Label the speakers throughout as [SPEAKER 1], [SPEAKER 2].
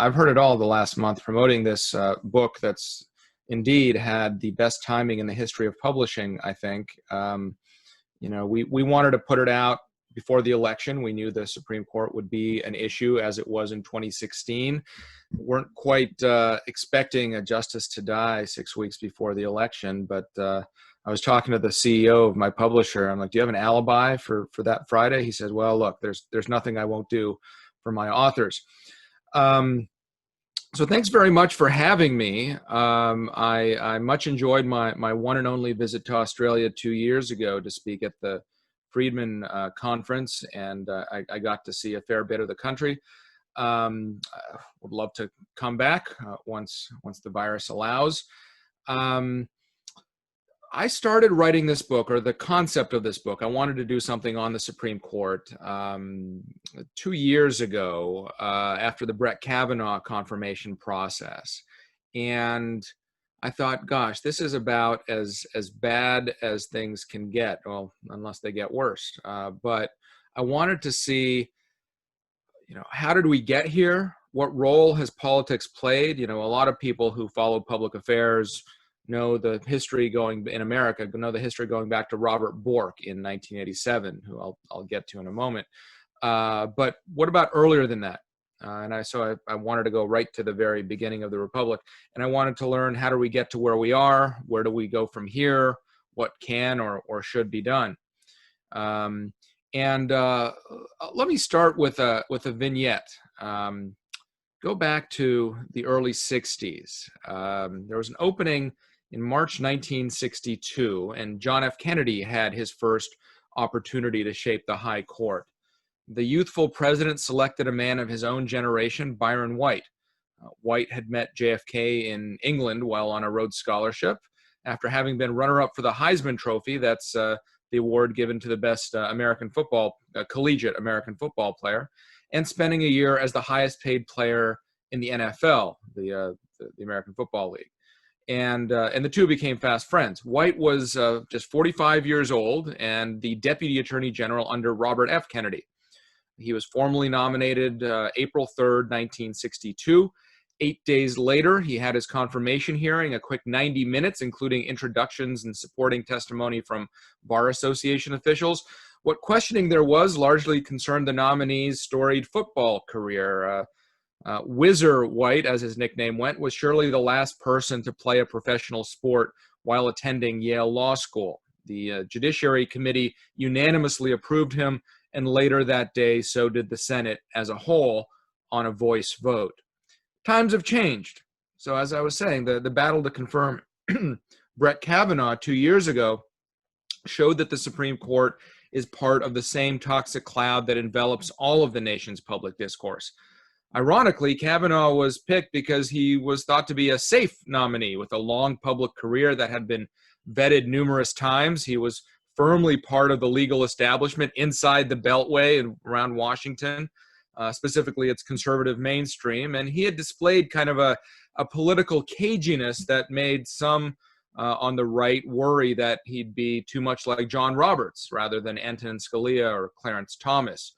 [SPEAKER 1] I've heard it all the last month promoting this book that's indeed had the best timing in the history of publishing, I think. We wanted to put it out before the election. We knew the Supreme Court would be an issue as it was in 2016. Weren't quite expecting a justice to die 6 weeks before the election, but I was talking to the CEO of my publisher. I'm like, do you have an alibi for that Friday? He said, well, look, there's nothing I won't do for my authors. So thanks very much for having me. I much enjoyed my one and only visit to Australia 2 years ago to speak at the Friedman conference, and I got to see a fair bit of the country. I would love to come back once the virus allows. I started writing this book, or the concept of this book. I wanted to do something on the Supreme Court 2 years ago after the Brett Kavanaugh confirmation process. And I thought, gosh, this is about as bad as things can get, well, unless they get worse. But I wanted to see, how did we get here? What role has politics played? A lot of people who follow public affairs know the history going back to Robert Bork in 1987, who I'll get to in a moment. But what about earlier than that? So I wanted to go right to the very beginning of the Republic, and I wanted to learn, how do we get to where we are? Where do we go from here? What can or should be done? Let me start with a vignette. Go back to the early 60s. There was an opening in March 1962, and John F. Kennedy had his first opportunity to shape the High Court. The youthful president selected a man of his own generation, Byron White. White had met JFK in England while on a Rhodes Scholarship. After having been runner-up for the Heisman Trophy, that's the award given to the best collegiate American football player, and spending a year as the highest paid player in the NFL, the American Football League. And the two became fast friends. White was just 45 years old and the Deputy Attorney General under Robert F. Kennedy. He was formally nominated April 3rd, 1962. 8 days later, he had his confirmation hearing, a quick 90 minutes, including introductions and supporting testimony from Bar Association officials. What questioning there was largely concerned the nominee's storied football career. Whizzer White, as his nickname went, was surely the last person to play a professional sport while attending Yale Law School. The Judiciary Committee unanimously approved him, and later that day, so did the Senate as a whole on a voice vote. Times have changed. So as I was saying, the battle to confirm Brett Kavanaugh 2 years ago showed that the Supreme Court is part of the same toxic cloud that envelops all of the nation's public discourse. Ironically, Kavanaugh was picked because he was thought to be a safe nominee with a long public career that had been vetted numerous times. He was firmly part of the legal establishment inside the Beltway and around Washington, specifically its conservative mainstream. And he had displayed kind of a political caginess that made some on the right worry that he'd be too much like John Roberts rather than Antonin Scalia or Clarence Thomas.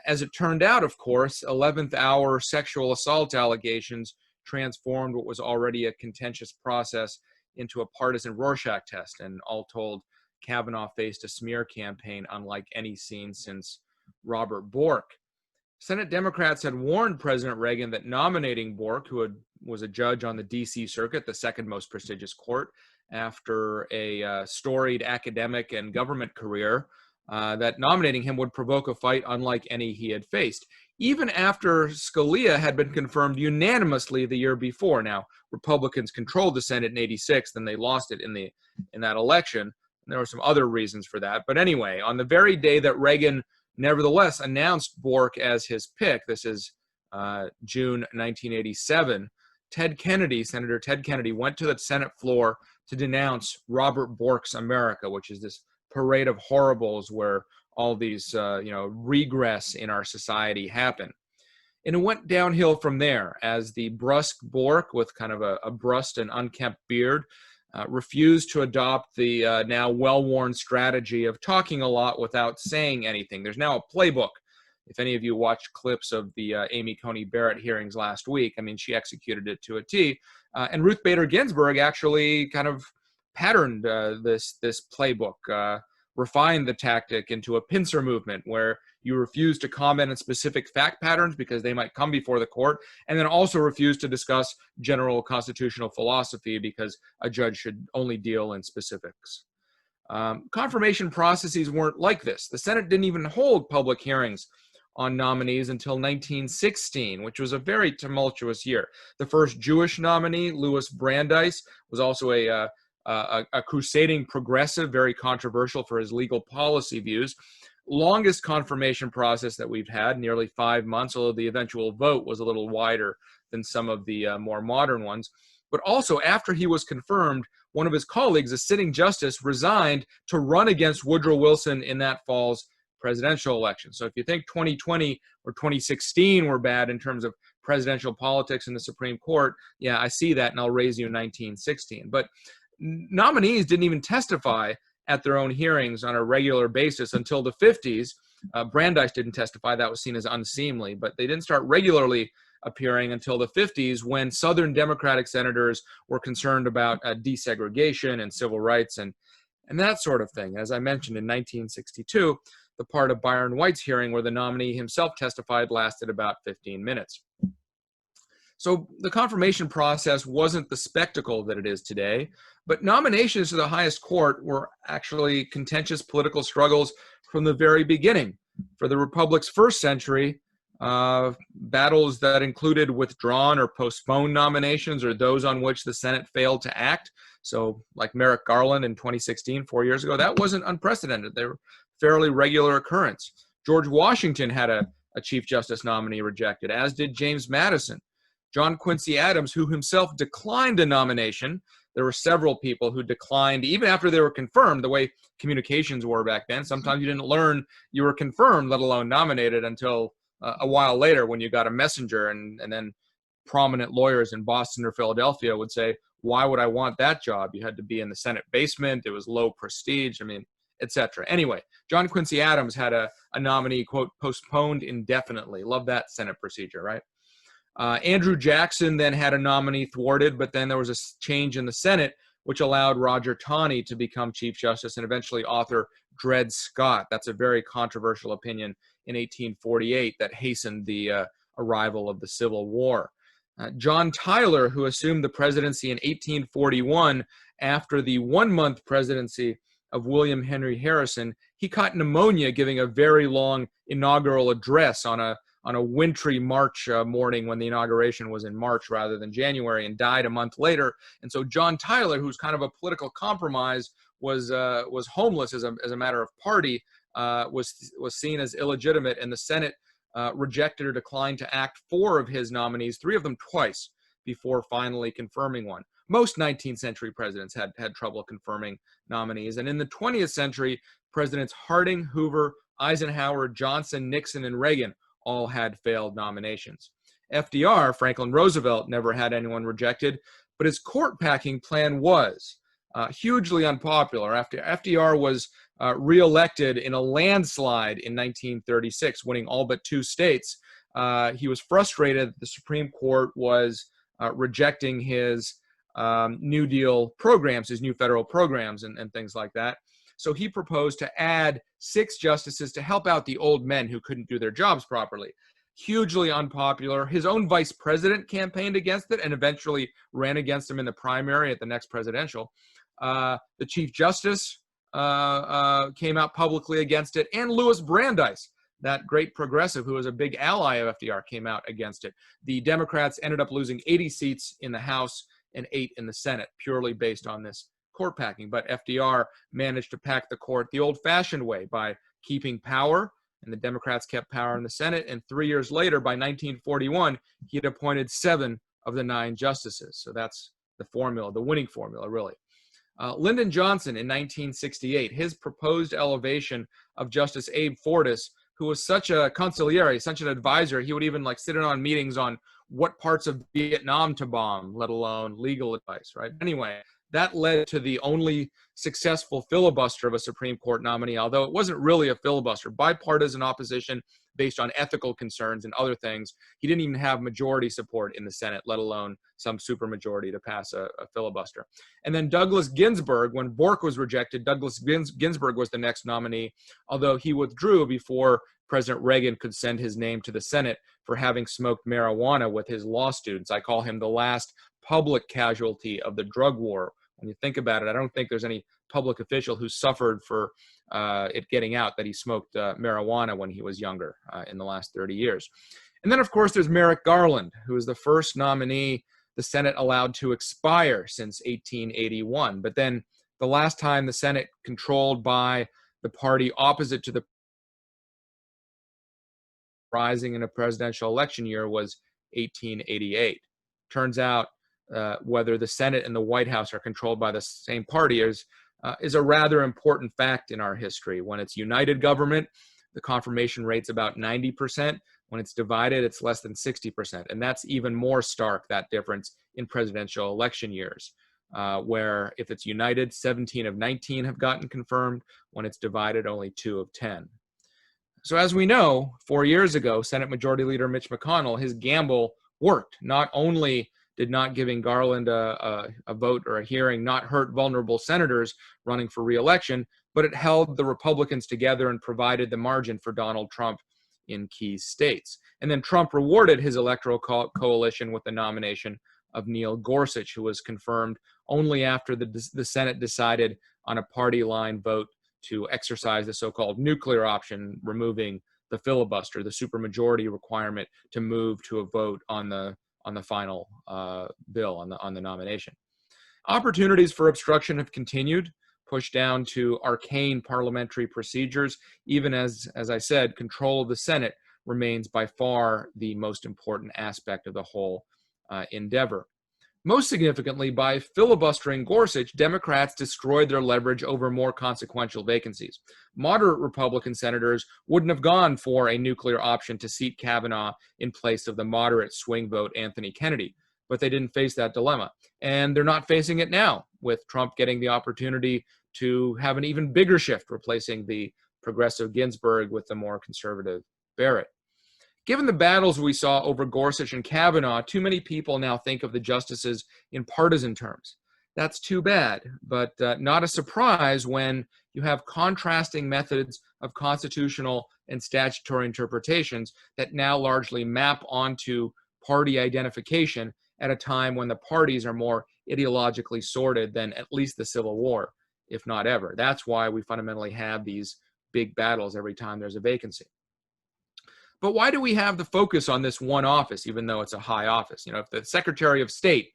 [SPEAKER 1] As it turned out, of course, 11th hour sexual assault allegations transformed what was already a contentious process into a partisan Rorschach test. And all told, Kavanaugh faced a smear campaign unlike any seen since Robert Bork. Senate Democrats had warned President Reagan that nominating Bork, who was a judge on the D.C. Circuit, the second most prestigious court, after a storied academic and government career, that nominating him would provoke a fight unlike any he had faced, even after Scalia had been confirmed unanimously the year before. Now, Republicans controlled the Senate in '86, then they lost it in that election. And there were some other reasons for that. But anyway, on the very day that Reagan nevertheless announced Bork as his pick, this is June 1987, Senator Ted Kennedy went to the Senate floor to denounce Robert Bork's America, which is this parade of horribles where all these, regress in our society happen. And it went downhill from there as the brusque Bork, with kind of a brusque and unkempt beard, refused to adopt the now well-worn strategy of talking a lot without saying anything. There's now a playbook If any of you watched clips of the Amy Coney Barrett hearings last week, I mean, she executed it to a T. And Ruth Bader Ginsburg actually kind of patterned this playbook, refined the tactic into a pincer movement where you refuse to comment on specific fact patterns because they might come before the court, and then also refuse to discuss general constitutional philosophy because a judge should only deal in specifics. Confirmation processes weren't like this. The Senate didn't even hold public hearings on nominees until 1916, which was a very tumultuous year. The first Jewish nominee, Louis Brandeis, was also a crusading progressive, very controversial for his legal policy views. Longest confirmation process that we've had, nearly 5 months, although the eventual vote was a little wider than some of the more modern ones. But also, after he was confirmed, one of his colleagues, a sitting justice, resigned to run against Woodrow Wilson in that fall's presidential election. So if you think 2020 or 2016 were bad in terms of presidential politics in the Supreme Court, yeah, I see that, and I'll raise you 1916. But nominees didn't even testify at their own hearings on a regular basis until the 50s. Brandeis didn't testify. That was seen as unseemly, but they didn't start regularly appearing until the 50s, when Southern Democratic senators were concerned about desegregation and civil rights and that sort of thing. As I mentioned, in 1962, the part of Byron White's hearing where the nominee himself testified lasted about 15 minutes. So the confirmation process wasn't the spectacle that it is today, but nominations to the highest court were actually contentious political struggles from the very beginning. For the Republic's first century, battles that included withdrawn or postponed nominations, or those on which the Senate failed to act. So like Merrick Garland in 2016, 4 years ago, that wasn't unprecedented. They were fairly regular occurrence. George Washington had a Chief Justice nominee rejected, as did James Madison. John Quincy Adams, who himself declined a nomination. There were several people who declined even after they were confirmed, the way communications were back then. Sometimes you didn't learn you were confirmed, let alone nominated, until a while later when you got a messenger, and then prominent lawyers in Boston or Philadelphia would say, why would I want that job? You had to be in the Senate basement. It was low prestige. I mean, etc. Anyway, John Quincy Adams had a nominee, quote, postponed indefinitely. Love that Senate procedure, right? Andrew Jackson then had a nominee thwarted, but then there was a change in the Senate, which allowed Roger Taney to become Chief Justice and eventually author Dred Scott. That's a very controversial opinion in 1848 that hastened the arrival of the Civil War. John Tyler, who assumed the presidency in 1841 after the 1-month presidency of William Henry Harrison, he caught pneumonia giving a very long inaugural address on a wintry March morning when the inauguration was in March rather than January, and died a month later. And so John Tyler, who's kind of a political compromise, was homeless as a matter of party, was seen as illegitimate, and the Senate rejected or declined to act 4 of his nominees, 3 of them twice, before finally confirming one. Most 19th century presidents had trouble confirming nominees. And in the 20th century, Presidents Harding, Hoover, Eisenhower, Johnson, Nixon, and Reagan all had failed nominations. FDR, Franklin Roosevelt, never had anyone rejected, but his court packing plan was hugely unpopular. After FDR was reelected in a landslide in 1936, winning all but 2 states, he was frustrated that the Supreme Court was rejecting his New Deal programs, his new federal programs and things like that. So he proposed to add 6 justices to help out the old men who couldn't do their jobs properly. Hugely unpopular. His own vice president campaigned against it and eventually ran against him in the primary at the next presidential. The Chief Justice came out publicly against it, and Louis Brandeis, that great progressive who was a big ally of FDR, came out against it. The Democrats ended up losing 80 seats in the House and 8 in the Senate, purely based on this court packing. But FDR managed to pack the court the old-fashioned way by keeping power, and the Democrats kept power in the Senate. And 3 years later, by 1941, he had appointed 7 of the 9 justices. So that's the formula, the winning formula, really. Lyndon Johnson in 1968, his proposed elevation of Justice Abe Fortas, who was such a consigliere, such an advisor, he would even sit in on meetings on what parts of Vietnam to bomb, let alone legal advice, right? Anyway, That led to the only successful filibuster of a Supreme Court nominee, although it wasn't really a filibuster. Bipartisan opposition based on ethical concerns and other things. He didn't even have majority support in the Senate, let alone some supermajority to pass a filibuster. And then Douglas Ginsburg, when Bork was rejected, Douglas Ginsburg was the next nominee, although he withdrew before President Reagan could send his name to the Senate for having smoked marijuana with his law students. I call him the last public casualty of the drug war. When you think about it, I don't think there's any public official who suffered for it getting out that he smoked marijuana when he was younger in the last 30 years. And then, of course, there's Merrick Garland, who is the first nominee the Senate allowed to expire since 1881. But then the last time the Senate controlled by the party opposite to the rising in a presidential election year was 1888. Turns out whether the Senate and the White House are controlled by the same party is a rather important fact in our history. When it's united government, the confirmation rate's about 90%. When it's divided, it's less than 60%. And that's even more stark, that difference, in presidential election years, where if it's united, 17 of 19 have gotten confirmed. When it's divided, only 2 of 10. So as we know, 4 years ago, Senate Majority Leader Mitch McConnell, his gamble worked. Not only did not giving Garland a vote or a hearing not hurt vulnerable senators running for re-election, but it held the Republicans together and provided the margin for Donald Trump in key states. And then Trump rewarded his electoral coalition with the nomination of Neil Gorsuch, who was confirmed only after the Senate decided on a party line vote to exercise the so-called nuclear option, removing the filibuster, the supermajority requirement to move to a vote on the final bill, on the nomination. Opportunities for obstruction have continued, pushed down to arcane parliamentary procedures, even as I said, control of the Senate remains by far the most important aspect of the whole endeavor. Most significantly, by filibustering Gorsuch, Democrats destroyed their leverage over more consequential vacancies. Moderate Republican senators wouldn't have gone for a nuclear option to seat Kavanaugh in place of the moderate swing vote Anthony Kennedy, but they didn't face that dilemma. And they're not facing it now, with Trump getting the opportunity to have an even bigger shift, replacing the progressive Ginsburg with the more conservative Barrett. Given the battles we saw over Gorsuch and Kavanaugh, too many people now think of the justices in partisan terms. That's too bad, but not a surprise when you have contrasting methods of constitutional and statutory interpretations that now largely map onto party identification at a time when the parties are more ideologically sorted than at least the Civil War, if not ever. That's why we fundamentally have these big battles every time there's a vacancy. But why do we have the focus on this one office, even though it's a high office? If the Secretary of State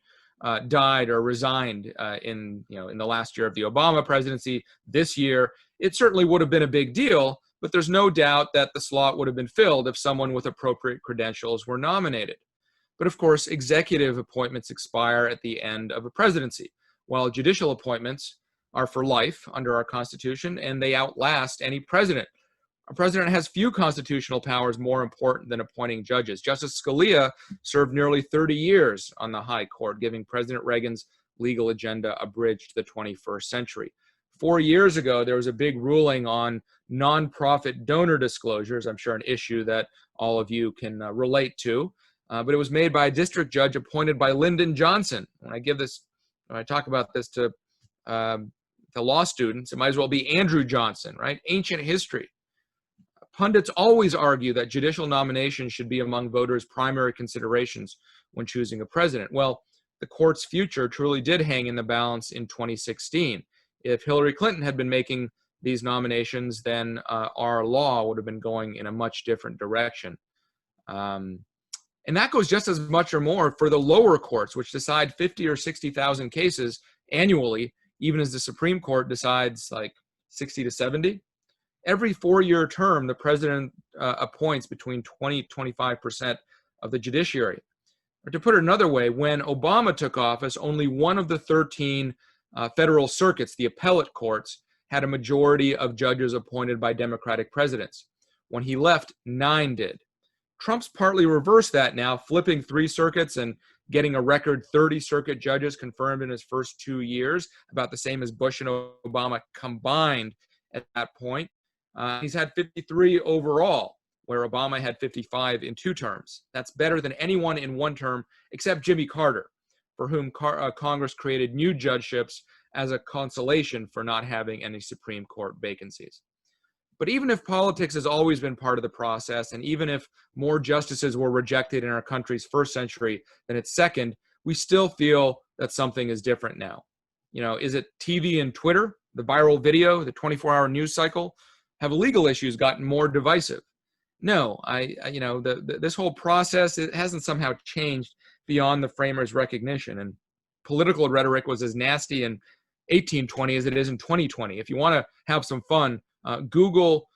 [SPEAKER 1] died or resigned in the last year of the Obama presidency, this year, it certainly would have been a big deal, but there's no doubt that the slot would have been filled if someone with appropriate credentials were nominated. But of course, executive appointments expire at the end of a presidency, while judicial appointments are for life under our Constitution, and they outlast any president. A president has few constitutional powers more important than appointing judges. Justice Scalia served nearly 30 years on the High Court, giving President Reagan's legal agenda a bridge to the 21st century. 4 years ago, there was a big ruling on nonprofit donor disclosures, I'm sure an issue that all of you can relate to, but it was made by a district judge appointed by Lyndon Johnson. When I talk about this to law students, it might as well be Andrew Johnson, right? Ancient history. Pundits always argue that judicial nominations should be among voters' primary considerations when choosing a president. Well, the court's future truly did hang in the balance in 2016. If Hillary Clinton had been making these nominations, then our law would have been going in a much different direction. And that goes just as much or more for the lower courts, which decide 50 or 60,000 cases annually, even as the Supreme Court decides like 60 to 70. Every 4-year term, the president appoints between 20 to 25% of the judiciary. Or to put it another way, when Obama took office, only one of the 13 federal circuits, the appellate courts, had a majority of judges appointed by Democratic presidents. When he left, 9 did. Trump's partly reversed that now, flipping 3 circuits and getting a record 30 circuit judges confirmed in his first 2 years, about the same as Bush and Obama combined at that point. He's had 53 overall, where Obama had 55 in 2 terms. That's better than anyone in 1 term except Jimmy Carter, for whom Congress created new judgeships as a consolation for not having any Supreme Court vacancies. But even if politics has always been part of the process, and even if more justices were rejected in our country's first century than its second, we still feel that something is different now. Is it TV and Twitter, the viral video, the 24-hour news cycle? Have legal issues gotten more divisive? No, this whole process, it hasn't somehow changed beyond the framers' recognition. And political rhetoric was as nasty in 1820 as it is in 2020. If you want to have some fun, Google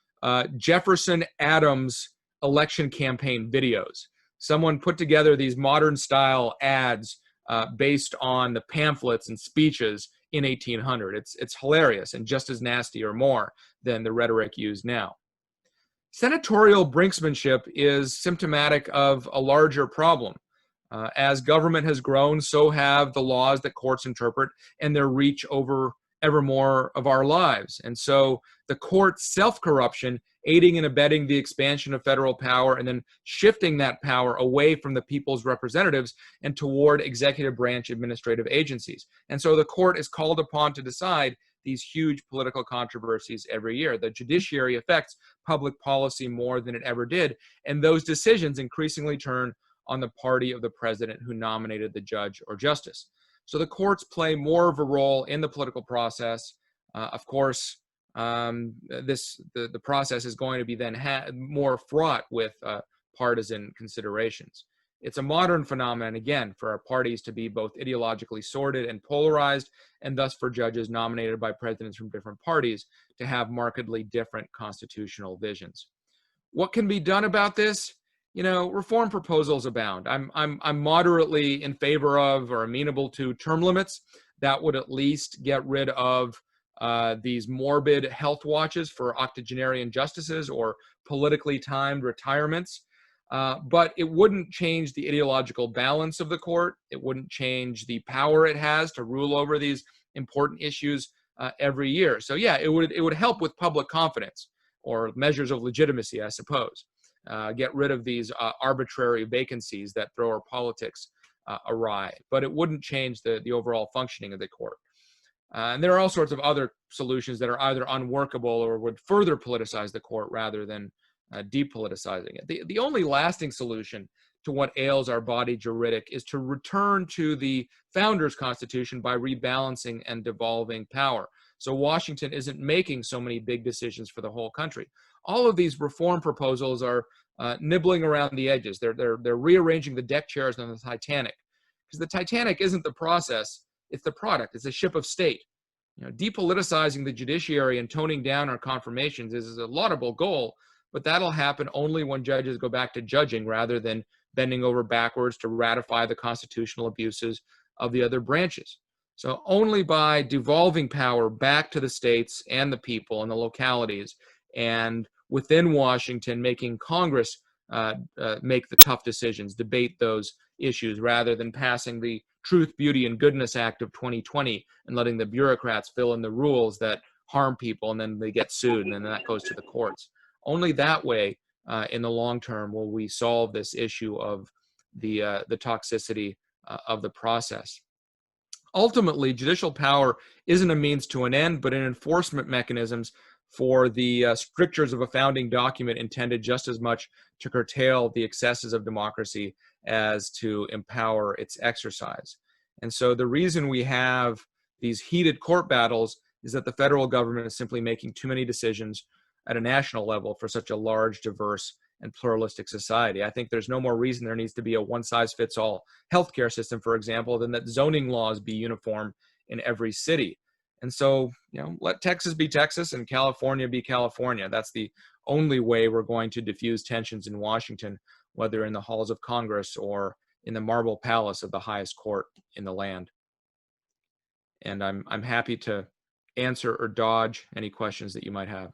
[SPEAKER 1] Jefferson Adams election campaign videos. Someone put together these modern style ads based on the pamphlets and speeches in 1800. It's hilarious and just as nasty or more than the rhetoric used now. Senatorial brinksmanship is symptomatic of a larger problem. As government has grown, so have the laws that courts interpret and their reach over ever more of our lives. And so the court's self-corruption, aiding and abetting the expansion of federal power and then shifting that power away from the people's representatives and toward executive branch administrative agencies. And so the court is called upon to decide these huge political controversies every year. The judiciary affects public policy more than it ever did, and those decisions increasingly turn on the party of the president who nominated the judge or justice. So the courts play more of a role in the political process. Of course, the process is going to be then more fraught with partisan considerations. It's a modern phenomenon, again, for our parties to be both ideologically sorted and polarized, and thus for judges nominated by presidents from different parties to have markedly different constitutional visions. What can be done about this? Reform proposals abound. I'm moderately in favor of or amenable to term limits that would at least get rid of these morbid health watches for octogenarian justices or politically timed retirements. But it wouldn't change the ideological balance of the court. It wouldn't change the power it has to rule over these important issues every year. So yeah, it would help with public confidence or measures of legitimacy, I suppose. Get rid of these arbitrary vacancies that throw our politics awry. But it wouldn't change the overall functioning of the court. And there are all sorts of other solutions that are either unworkable or would further politicize the court rather than depoliticizing it. The only lasting solution to what ails our body juridic is to return to the founders' constitution by rebalancing and devolving power. So Washington isn't making so many big decisions for the whole country. All of these reform proposals are nibbling around the edges. They're rearranging the deck chairs on the Titanic, because the Titanic isn't the process, it's the product. It's a ship of state. Depoliticizing the judiciary and toning down our confirmations is a laudable goal, but that'll happen only when judges go back to judging rather than bending over backwards to ratify the constitutional abuses of the other branches. So only by devolving power back to the states and the people and the localities, and within Washington, making Congress make the tough decisions, debate those issues, rather than passing the Truth, Beauty, and Goodness Act of 2020 and letting the bureaucrats fill in the rules that harm people, and then they get sued, and then that goes to the courts. Only that way, in the long term, will we solve this issue of the toxicity of the process. Ultimately, judicial power isn't a means to an end, but an enforcement mechanisms for the strictures of a founding document intended just as much to curtail the excesses of democracy as to empower its exercise. And so the reason we have these heated court battles is that the federal government is simply making too many decisions at a national level for such a large, diverse, and pluralistic society. I think there's no more reason there needs to be a one-size-fits-all healthcare system, for example, than that zoning laws be uniform in every city. And so, let Texas be Texas and California be California. That's the only way we're going to diffuse tensions in Washington, whether in the halls of Congress or in the marble palace of the highest court in the land. And I'm happy to answer or dodge any questions that you might have.